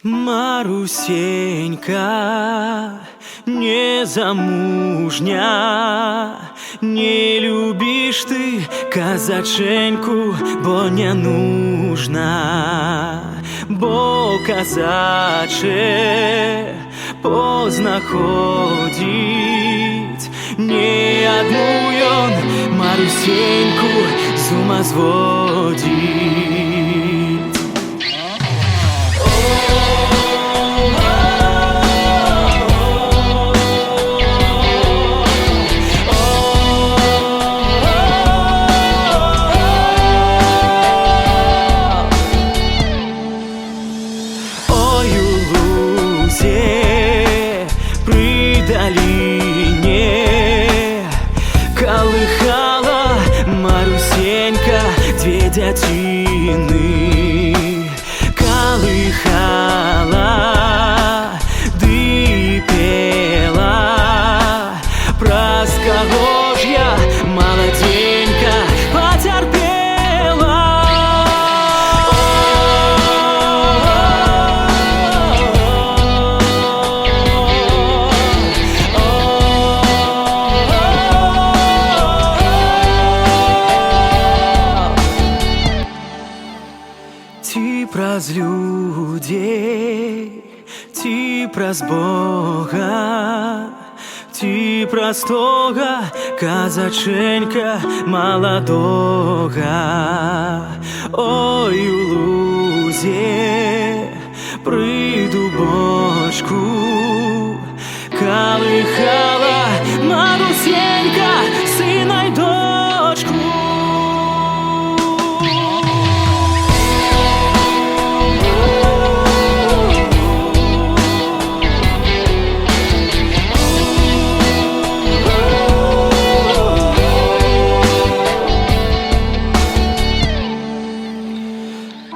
Марусенька, незамужня, не любишь ты казаченьку, бо не нужна, бо казаче познаходить не одну ён Марусеньку з ума зводить. При долине колыхала Марусенька две дятины, колыхала, ды пела, проскорожья молоденька потерпела. Ти праз людей, ти праз Бога, ти праз тога казаченька молодога. Ой, у лузе при дубочку колыхала Марусенька сына й дочку.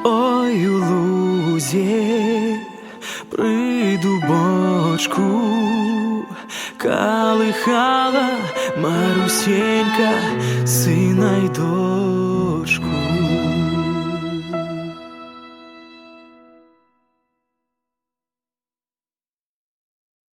Ой, у лузе при дубочку колыхала Марусенька сына й дочку.